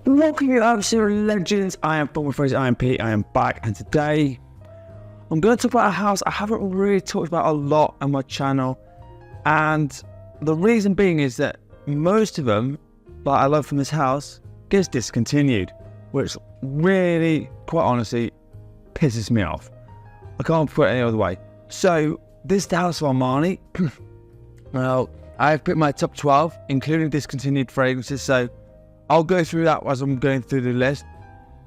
Welcome you absolute legends. I am Former Fraser, I am Pete, I am back, and today I'm going to talk about a house I haven't really talked about a lot on my channel, and the reason being is that most of them that I love from this house gets discontinued, which really, quite honestly, pisses me off. I can't put it any other way. So this is the house of Armani. Now, I've picked my top 12, including discontinued fragrances, so I'll go through that as I'm going through the list.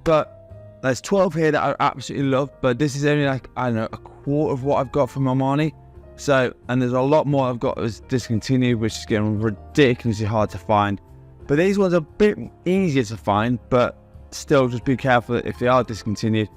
But there's 12 here that I absolutely love, but this is only like, I don't know, a quarter of what I've got from Armani. So, and there's a lot more I've got that's discontinued, which is getting ridiculously hard to find. But these ones are a bit easier to find, but still just be careful if they are discontinued.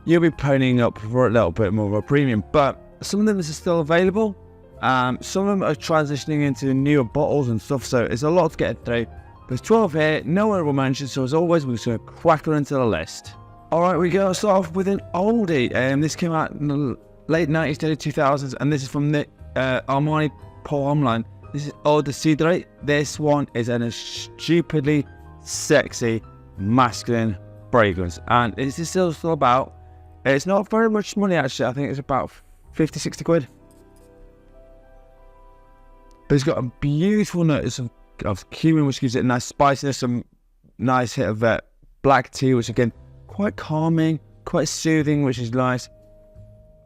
You'll be ponying up for a little bit more of a premium, but some of them are still available. Some of them are transitioning into newer bottles and stuff, so it's a lot to get through. There's 12 here, no honorable mentions, so as always, we're just going to crack on into the list. Alright, we go start off with an oldie. This came out in the late 90s, early 2000s, and this is from the Armani Paul line. This is Eau de Cidre. This one is a stupidly sexy, masculine fragrance, and it's still about, it's not very much money actually, I think it's about 50-60 quid. But it's got a beautiful note of cumin, which gives it a nice spiciness, some nice hit of black tea, which again, quite calming, quite soothing, which is nice.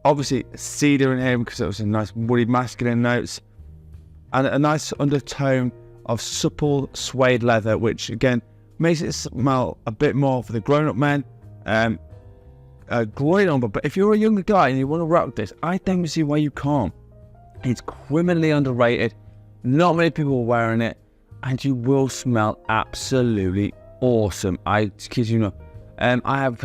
Obviously, cedar in here because it was a nice woody masculine notes, and a nice undertone of supple suede leather, which again makes it smell a bit more for the grown-up men. Great on, but if you're a younger guy and you want to rock this, I don't see why you can't. It's criminally underrated. Not many people are wearing it, and you will smell absolutely awesome. I kid you not. I've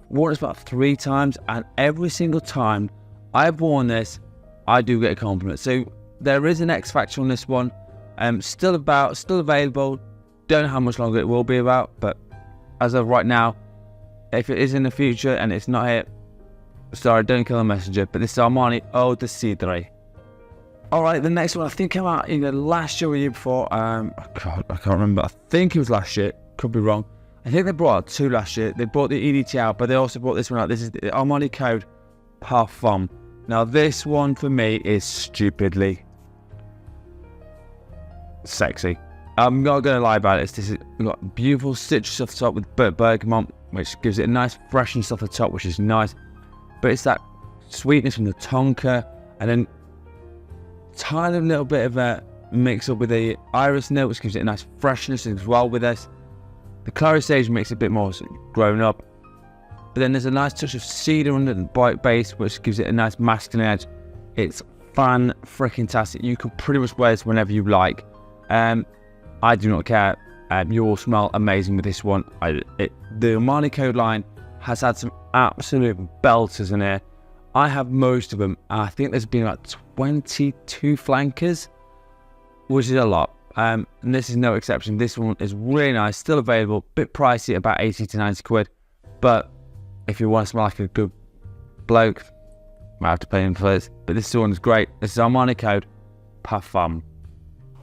worn this about 3 times, and every single time I've worn this, I do get a compliment. So there is an X factor on this one. Still available. Don't know how much longer it will be about, but as of right now, if it is in the future and it's not here, sorry, don't kill the messenger. But this is Armani Eau de Cidre. Alright, the next one I think came out either last year or the year before. I can't remember. I think it was last year. Could be wrong. I think they brought out 2 last year. They brought the EDT out, but they also brought this one out. This is the Armani Code Parfum. Now this one for me is stupidly sexy. I'm not going to lie about it. This is got beautiful citrus off the top with bergamot, which gives it a nice freshness off the top, which is nice. But it's that sweetness from the tonka, and then tiny little bit of a mix up with the iris note, which gives it a nice freshness as well with this. The clary sage makes it a bit more grown up, but then there's a nice touch of cedar under the white base, which gives it a nice masculine edge. It's fan-freaking-tastic. You can pretty much wear this whenever you like. I do not care. You will smell amazing with this one. The Armani Code line has had some absolute belters in here. I have most of them. I think there's been about 22 flankers, which is a lot. And this is no exception. This one is really nice, still available, bit pricey, about 80 to 90 quid. But if you want to smell like a good bloke, might have to pay him for this. But this one is great. This is Armani Code Parfum.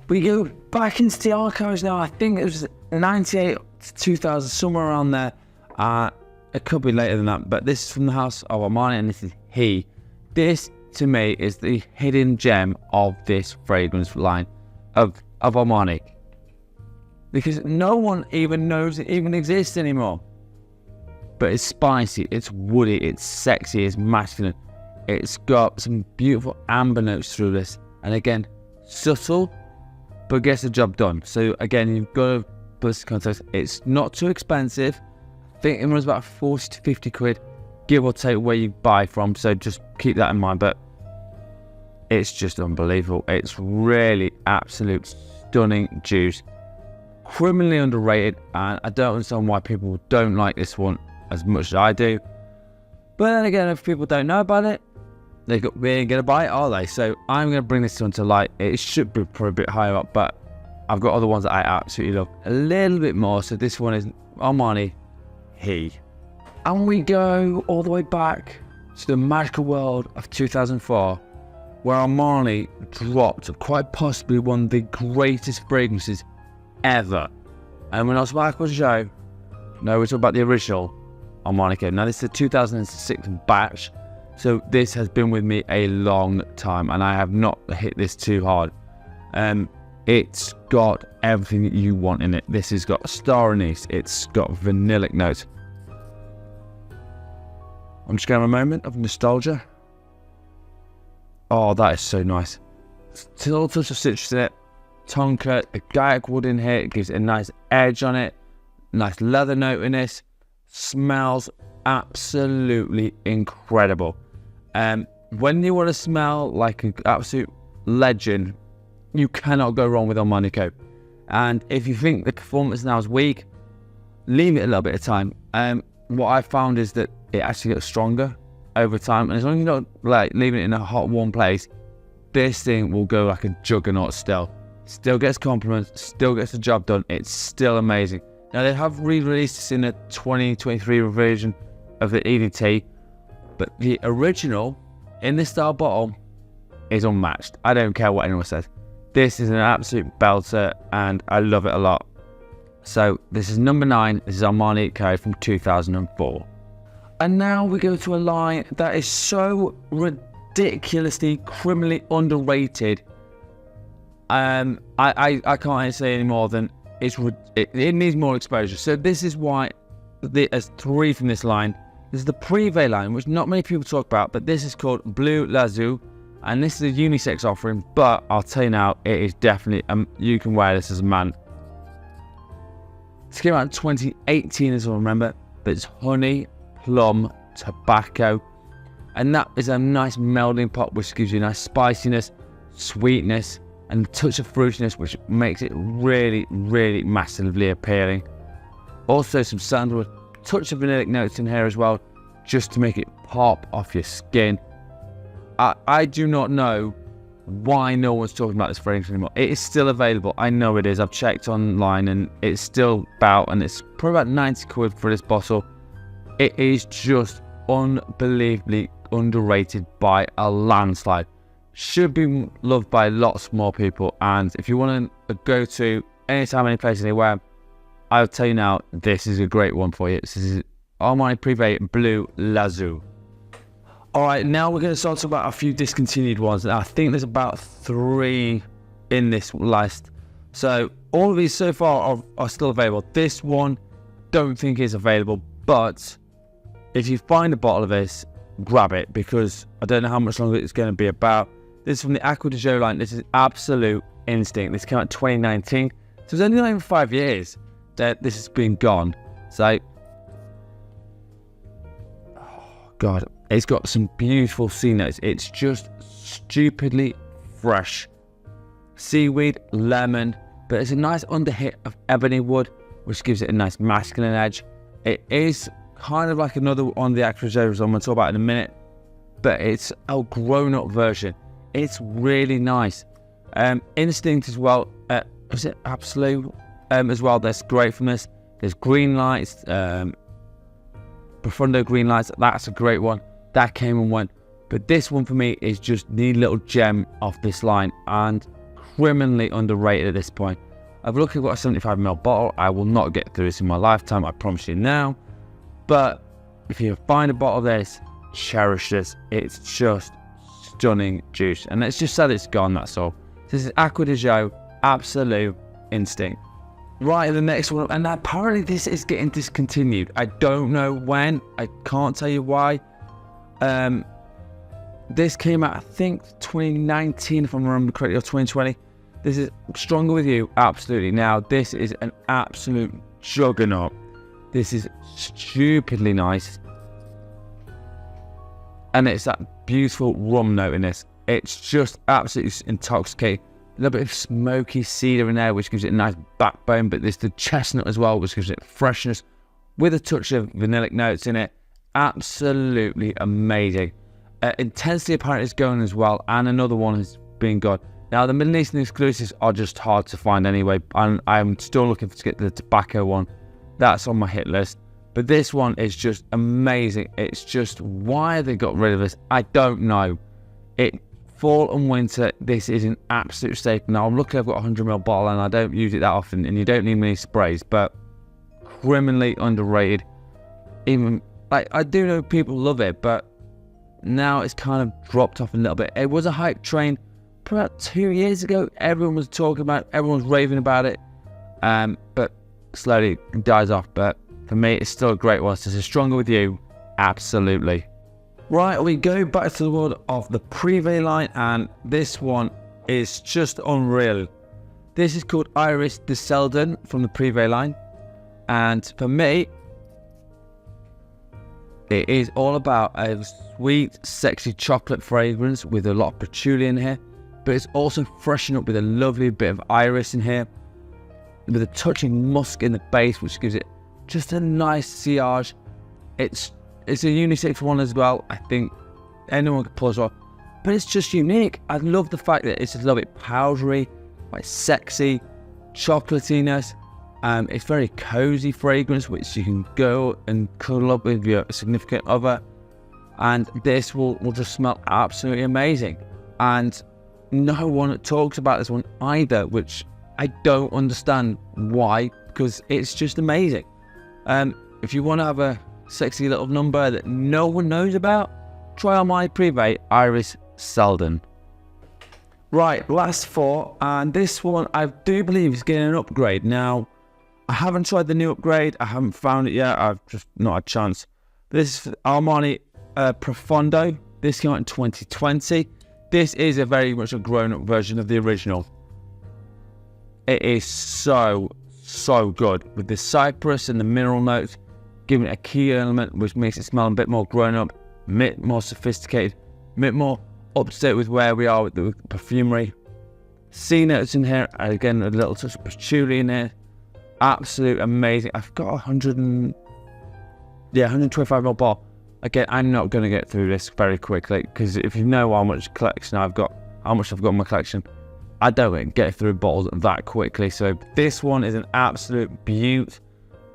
We go back into the archives now. I think it was 98 to 2000, somewhere around there. It could be later than that, but this is from the house of Armani, and this is He. This, to me, is the hidden gem of this fragrance line of Armani, because no one even knows it even exists anymore. But it's spicy, it's woody, it's sexy, it's masculine. It's got some beautiful amber notes through this, and again, subtle, but gets the job done. So again, you've got to put this in context. It's not too expensive. I think it runs about 40 to 50 quid, give or take where you buy from. So just keep that in mind. But it's just unbelievable. It's really absolute stunning juice. Criminally underrated, and I don't understand why people don't like this one as much as I do. But then again, if people don't know about it, we ain't gonna buy it, are they? So I'm gonna bring this one to light. It should be probably a bit higher up, but I've got other ones that I absolutely love a little bit more. So this one is Armani He. And we go all the way back to the magical world of 2004. where Armani dropped quite possibly one of the greatest fragrances ever. And when I was back on the show, no, we're talking about the original Armani code. Now this is the 2006 batch, so this has been with me a long time, and I have not hit this too hard. It's got everything that you want in it. This has got star anise, it's got vanillic notes. I'm just going to have a moment of nostalgia. Oh, that is so nice. Still a touch of citrus in it. Tonka, the garlic wood in here, it gives it a nice edge on it. Nice leather note in this. Smells absolutely incredible. When you want to smell like an absolute legend, you cannot go wrong with Armani Coat. And if you think the performance now is weak, leave it a little bit of time. What I found is that it actually gets stronger over time, and as long as you're not like leaving it in a hot, warm place, this thing will go like a juggernaut still. Still gets compliments, still gets the job done. It's still amazing. Now they have re-released this in a 2023 version of the EDT, but the original in this style bottle is unmatched. I don't care what anyone says. This is an absolute belter, and I love it a lot. So this is number 9. This is Armani Code from 2004. And now we go to a line that is so ridiculously, criminally underrated. I can't say any more than it needs more exposure. So this is why there's 3 from this line. This is the Prev line, which not many people talk about, but this is called Bleu Lazuli, and this is a unisex offering. But I'll tell you now, it is definitely you can wear this as a man. This came out in 2018, as I remember, but it's honey, plum, tobacco, and that is a nice melding pot, which gives you a nice spiciness, sweetness, and a touch of fruitiness, which makes it really, really massively appealing. Also some sandalwood, touch of vanillic notes in here as well, just to make it pop off your skin. I do not know why no one's talking about this fragrance anymore. It is still available. I know it is. I've checked online and it's still about, and it's probably about 90 quid for this bottle. It is just unbelievably underrated by a landslide. Should be loved by lots more people, and if you want to go to anytime, any place, anywhere, I'll tell you now, this is a great one for you. This is Armani Prev Bleu Lazuli. Alright, now we're going to start talking about a few discontinued ones. I think there's about 3 in this list. So all of these so far are still available. This one don't think is available, but if you find a bottle of this, grab it, because I don't know how much longer it's going to be about. This is from the Acqua di Gio line. This is Absolute Instinct. This came out in 2019. So it's only not even 5 years that this has been gone. So, oh God, it's got some beautiful sea notes. It's just stupidly fresh. Seaweed, lemon, but it's a nice underhit of ebony wood, which gives it a nice masculine edge. It is kind of like another one of the Acqua di Gios I'm going to talk about in a minute, but it's a grown-up version. It's really nice. Instinct as well. Is it Absolute as well? That's great from this. There's green lights. Profondo green lights. That's a great one. That came and went. But this one for me is just the little gem off this line, and criminally underrated at this point. I've looked at a 75ml bottle. I will not get through this in my lifetime, I promise you now. But if you find a bottle of this, cherish this. It's just stunning juice, and it's just sad it's gone, that's all. This is Acqua di Gio Absolute Instinct. Right, the next one, and apparently this is getting discontinued. I don't know when, I can't tell you why. This came out, I think 2019 if I remember correctly, or 2020. This is Stronger With You, absolutely. Now this is an absolute juggernaut. This is stupidly nice, and it's that beautiful rum note in this. It's just absolutely intoxicating. A little bit of smoky cedar in there, which gives it a nice backbone, but there's the chestnut as well, which gives it freshness with a touch of vanillic notes in it. Absolutely amazing. Intensity apparently is going as well, and another one has been gone. Now the Middle Eastern exclusives are just hard to find anyway, and I'm still looking to get the tobacco one. That's on my hit list. But this one is just amazing. It's just, why they got rid of this, I don't know. It fall and winter, this is an absolute staple. Now, I'm lucky I've got a 100ml bottle and I don't use it that often, and you don't need many sprays, but criminally underrated. Even, like, I do know people love it, but now it's kind of dropped off a little bit. It was a hype train about 2 years ago. Everyone was talking about it, everyone was raving about it, but slowly it dies off. But for me, it's still a great one. So it's stronger with you, absolutely. Right, we go back to the world of the Prev line, and this one is just unreal. This is called Iris de Seldon from the Prev line, and for me, it is all about a sweet, sexy chocolate fragrance with a lot of patchouli in here, but it's also freshened up with a lovely bit of iris in here, with a touching musk in the base, which gives it just a nice sillage. It's a unisex one as well. I think anyone could pull it off, but it's just unique. I love the fact that it's a little bit powdery, quite sexy, chocolatiness. It's very cozy fragrance, which you can go and cuddle up with your significant other, and this will just smell absolutely amazing. And no one talks about this one either, which I don't understand why, because it's just amazing. If you want to have a sexy little number that no one knows about, try Armani Prev Iris Seldon. Right, last four, and this one I do believe is getting an upgrade. Now, I haven't tried the new upgrade, I haven't found it yet, I've just not had a chance. This is Armani Profondo. This came out in 2020. This is a very much a grown-up version of the original. It is so good, with the cypress and the mineral notes, giving it a key element which makes it smell a bit more grown up, a bit more sophisticated, a bit more up to date with where we are with the perfumery. C notes in here, again a little touch of patchouli in here. Absolute amazing. I've got 125ml bottle. Again, I'm not going to get through this very quickly, because if you know how much collection I've got, how much I've got in my collection, I don't get through bottles that quickly. So this one is an absolute beaut.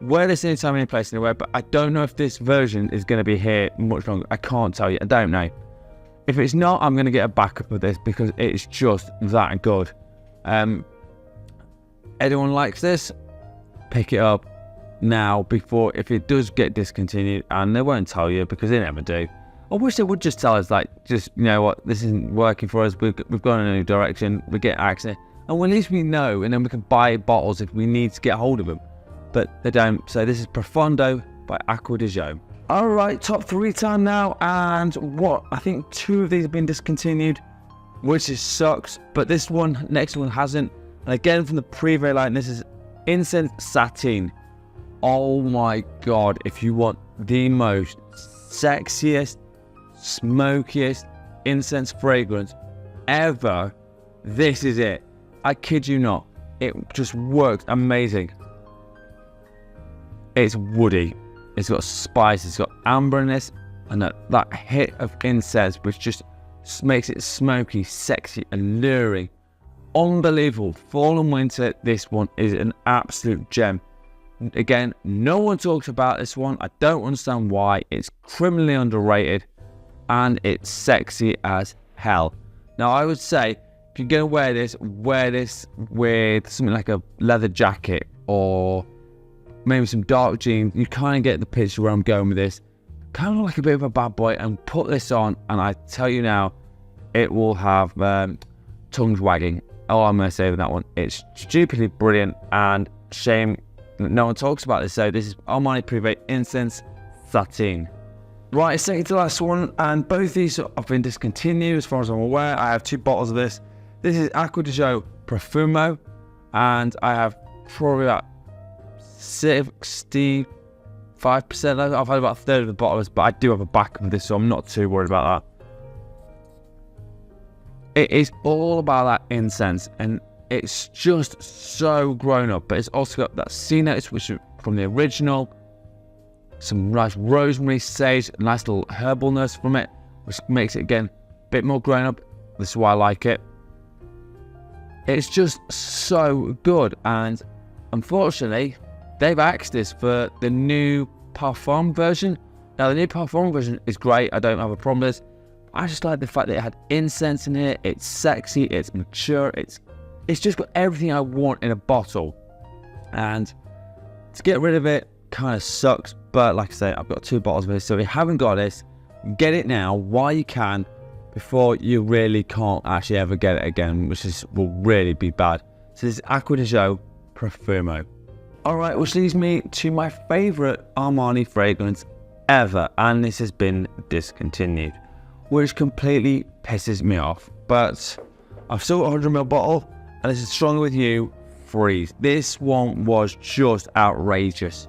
Wear this anytime, any place, anywhere, but I don't know if this version is going to be here much longer. I can't tell you. I don't know. If it's not, I'm going to get a backup of this, because it's just that good. Anyone likes this, pick it up now before, if it does get discontinued, and they won't tell you because they never do. I wish they would just tell us, like, just, you know what, this isn't working for us, we've gone in a new direction, we get access, and at least we know, and then we can buy bottles if we need to get hold of them. But they don't. So this is Profondo by Acqua di Gio. Alright, top three time now, and what, I think 2 of these have been discontinued, which is sucks, but this one, next one hasn't. And again from the Prev line, this is Incense Satin. Oh my god, if you want the most sexiest, smokiest incense fragrance ever, this is it. I kid you not, it just works amazing. It's woody, it's got spice, it's got amber in this, and that hit of incense which just makes it smoky, sexy, alluring. Unbelievable. Fall and winter, this one is an absolute gem. Again, no one talks about this one. I don't understand why. It's criminally underrated, and it's sexy as hell. Now, I would say, if you're going to wear this with something like a leather jacket, or maybe some dark jeans. You kind of get the picture where I'm going with this. Kind of like a bit of a bad boy, and put this on, and I tell you now, it will have tongues wagging. All I'm going to say with that one. It's stupidly brilliant, and shame that no one talks about this. So this is Armani Prev Incense Satin. Right, second to last one, and both these have been discontinued as far as I'm aware. I have 2 bottles of this. This is Acqua di Gio Profumo, and I have probably about 65%. I've had about a third of the bottles, but I do have a backup of this, so I'm not too worried about that. It is all about that incense, and it's just so grown up, but it's also got that C notes, which are from the original, some nice rosemary, sage, nice little herbalness from it, which makes it again a bit more grown up. This is why I like it. It's just so good, and unfortunately they've axed this for the new Parfum version. Now the new Parfum version is great, I don't have a problem with this, I just like the fact that it had incense in it. It's sexy, it's mature, it's just got everything I want in a bottle. And to get rid of it kind of sucks, but like I say, I've got 2 bottles of it, so if you haven't got this, get it now while you can, before you really can't actually ever get it again, which will really be bad. So this is Acqua di Gio Profumo. Alright, which leads me to my favourite Armani fragrance ever, and this has been discontinued, which completely pisses me off. But I've still got a 100ml bottle, and this is Stronger With You Freeze. This one was just outrageous.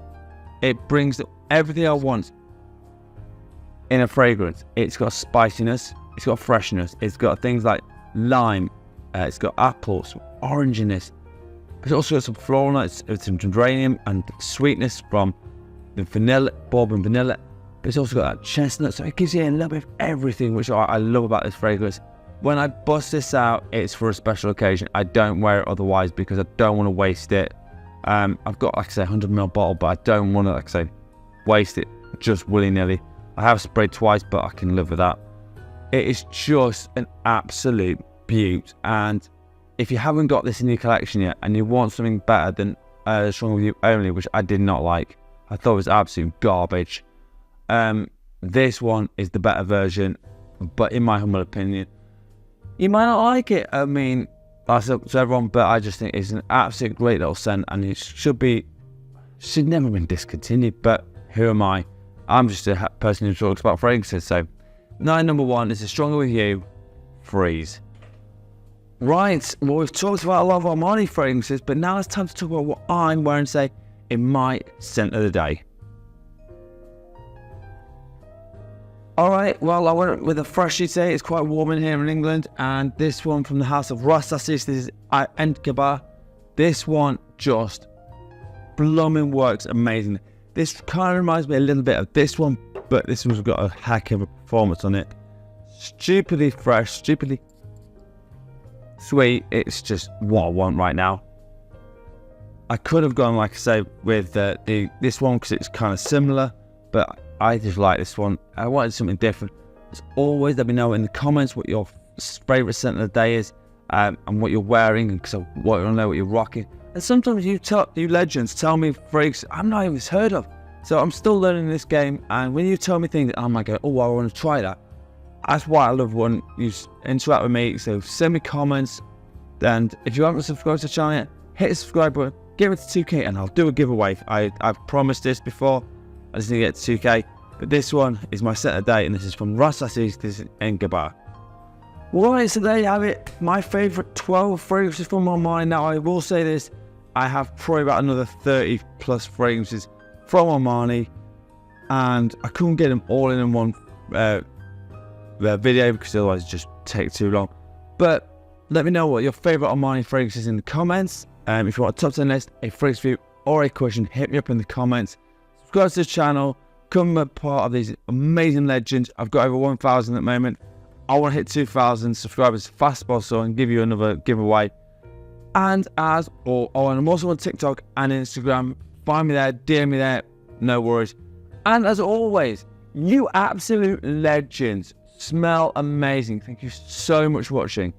It brings everything I want in a fragrance. It's got spiciness, it's got freshness, it's got things like lime, it's got apples, oranginess. It's also got some floral notes, some geranium and sweetness from the vanilla, bourbon vanilla. But it's also got that chestnut, so it gives you a little bit of everything, which I love about this fragrance. When I bust this out, it's for a special occasion. I don't wear it otherwise because I don't want to waste it. I've got, like I say, 100ml bottle, but I don't want to, like I say, waste it just willy-nilly. I have sprayed twice, but I can live with that. It is just an absolute beaut. And if you haven't got this in your collection yet, and you want something better than Stronger With You Only, which I did not like, I thought it was absolute garbage. This one is the better version, but in my humble opinion, you might not like it. I mean, that's up to everyone, but I just think it's an absolute great little scent, and it should never been discontinued. But who am I? I'm just a person who talks about fragrances. So, number 1 is a Stronger With You Freeze. Right, well, we've talked about a lot of Armani fragrances, but now it's time to talk about what I'm wearing today in my scent of the day. Alright, well, I went with a freshie today. It's quite warm in here in England, and this one from the house of Rassasis, this is Entgaba. This one just blooming works amazing. This kind of reminds me a little bit of this one, but this one's got a heck of a performance on it. Stupidly fresh, stupidly sweet. It's just what I want right now. I could have gone, like I say, with this one because it's kind of similar, but I just like this one. I wanted something different. As always, let me know in the comments what your favourite scent of the day is, and what you're wearing, because I want to know what you're rocking. And sometimes you legends tell me fragrances I've not even heard of. So I'm still learning this game, and when you tell me things, I might go, oh, I want to try that. That's why I love when you interact with me. So send me comments, and if you haven't subscribed to the channel yet, hit the subscribe button, give it to 2K, and I'll do a giveaway. I've promised this before. I just need to get to 2K. But this one is my set of day, and this is from Rassasis, this is Entgaba. Right, so there you have it. My favourite 12 fragrances from Armani. Now, I will say this. I have probably about another 30 plus fragrances from Armani, and I couldn't get them all in one video because otherwise it'd just take too long. But let me know what your favourite Armani fragrances in the comments. If you want a top 10 list, a fragrance review, or a question, hit me up in the comments. Subscribe to the channel, become a part of these amazing legends. I've got over 1,000 at the moment. I want to hit 2,000 subscribers as fast as possible and give you another giveaway. And I'm also on TikTok and Instagram. Find me there, DM me there, no worries. And as always, you absolute legends smell amazing. Thank you so much for watching.